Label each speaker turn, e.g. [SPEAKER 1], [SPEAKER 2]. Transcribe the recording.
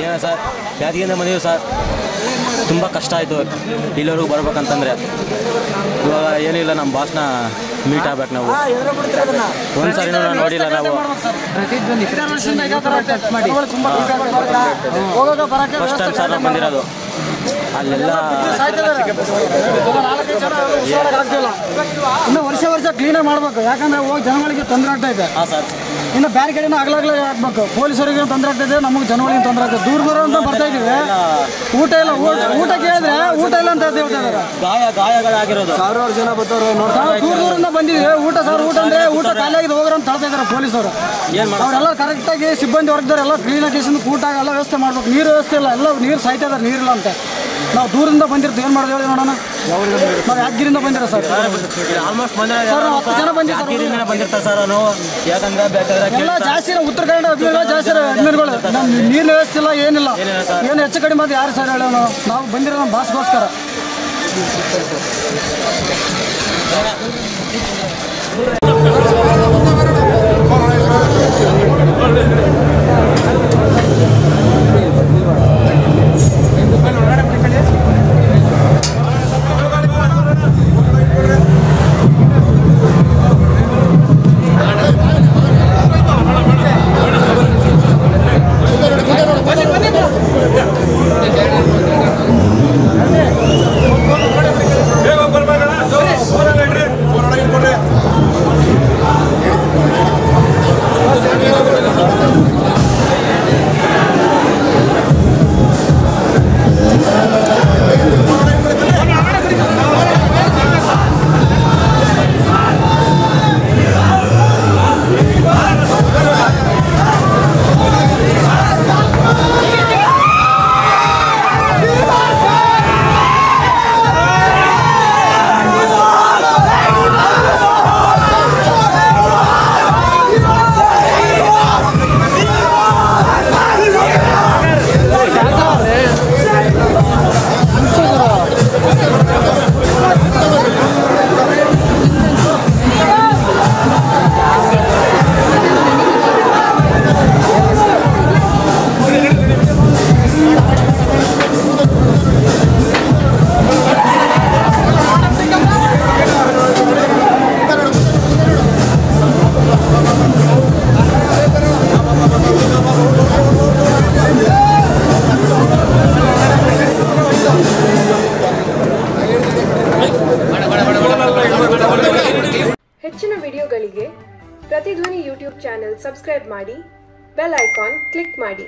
[SPEAKER 1] ಏನು ಸರ್ ಯಾದಗಿರಿಯಿಂದ ಬಂದಿದ್ದೀವಿ ಸರ್. ತುಂಬ ಕಷ್ಟ ಆಯಿತು ಇಲ್ಲಿವರೆಗೂ ಬರ್ಬೇಕಂತಂದರೆ. ಇವಾಗ ಏನಿಲ್ಲ, ನಮ್ಮ ಬಾಸ್ನ ಮೀಟ್ ಆಗ್ಬೇಕು ನಾವು. ಒಂದು ಸರಿ ನೋಡಿಲ್ಲ ನಾವು. ಫಸ್ಟ್ ಟೈಮ್ ಸರ್ ನಾವು ಬಂದಿರೋದು. ಅಲ್ಲೆಲ್ಲ
[SPEAKER 2] ಇನ್ನು ವರ್ಷ ಕ್ಲೀನಾಗಿ ಮಾಡ್ಬೇಕು. ಯಾಕಂದ್ರೆ ಹೋಗಿ ಜನಗಳಿಗೆ ತೊಂದರೆ ಆಗ್ತಾ ಇದೆ.
[SPEAKER 1] ಹಾಂ ಸರ್.
[SPEAKER 2] ಇನ್ನು ಬೇರೆ ಕಡೆನೂ ಆಗ್ಲಾಗ್ಲೇ ಹಾಕ್ಬೇಕು. ಪೊಲೀಸರಿಗೆ ತೊಂದರೆ ಆಗ್ತಾಯಿದೆ, ನಮಗೆ ಜನಗಳಿಗೆ ತೊಂದರೆ ಆಗ್ತದೆ. ದೂರ ಅಂತ ಬರ್ತಾ ಇದ್ದೀವಿ. ಊಟ ಇಲ್ಲ, ಊಟ ಕೇಳಿದ್ರೆ ಊಟ ಇಲ್ಲ ಅಂತ ಹೇಳ್ತಾರೆ.
[SPEAKER 1] ಗಾಯಗಳಾಗಿರೋದು
[SPEAKER 2] ಸಾವಿರಾರು ಜನ ಬರ್ತಾರೆ. ದೂರದಿಂದ ಬಂದಿದ್ದೀವಿ. ಊಟ ಅಂದ್ರೆ ಊಟ ಖಾಲಿ ಆಗಿದೆ ಹೋಗ್ರ ಅಂತ ಹೇಳ್ತಾ ಇದ್ದಾರೆ ಪೊಲೀಸರು. ಅವರೆಲ್ಲ ಕರೆಕ್ಟಾಗಿ ಸಿಬ್ಬಂದಿ ವರ್ಗದವ್ರು ಎಲ್ಲ ಕ್ಲೀನಾಗಿ ಊಟ ಎಲ್ಲ ವ್ಯವಸ್ಥೆ ಮಾಡ್ಬೇಕು. ನೀರು ವ್ಯವಸ್ಥೆ ಇಲ್ಲ, ಎಲ್ಲ ನೀರು ಸಾಯ್ತಾ ಇದ್ದಾರೆ, ನೀರಿಲ್ಲ ಅಂತ. ನಾವು ದೂರದಿಂದ ಬಂದಿರ್ತೀವಿ, ಏನು ಮಾಡೋದು ಹೇಳಿ ನೋಡೋಣ. ನಾವು ಯಾದಗಿರಿಯಿಂದ ಬಂದಿರೋ ಸರ್.
[SPEAKER 1] ಆಲ್ಮೋಸ್ಟ್
[SPEAKER 2] ಸರ್ ನಾವು 10 ಜನ
[SPEAKER 1] ಬಂದಿರ್ತಾರೆ ಸರ್. ನಾವು ಯಾಕಂದ್ರೆ ಬೇಕಾದ್ರೆ
[SPEAKER 2] ಎಲ್ಲ ಜಾಸ್ತಿ ಉತ್ತರ ಕನ್ನಡ ಅಭಿಮಾನಿಗಳು ಜಾಸ್ತಿ ಅಭಿಮಾನಿಗಳು. ನಮ್ಮ ನೀರಿನ ವ್ಯವಸ್ಥೆ ಇಲ್ಲ, ಏನಿಲ್ಲ. ಏನು ಹೆಚ್ಚು ಕಡಿಮೆ ಅದು ಯಾರು ಸರ್ ಹೇಳೋಣ. ನಾವು ಬಂದಿರೋ ನಮ್ಮ ಬಾಸ್ಗೋಸ್ಕರ.
[SPEAKER 3] ಹೆಚ್ಚಿನ ವಿಡಿಯೋಗಳಿಗೆ ಪ್ರತಿಧ್ವನಿ ಯೂಟ್ಯೂಬ್ ಚಾನೆಲ್ ಸಬ್ಸ್ಕ್ರೈಬ್ ಮಾಡಿ, ಬೆಲ್ ಐಕಾನ್ ಕ್ಲಿಕ್ ಮಾಡಿ.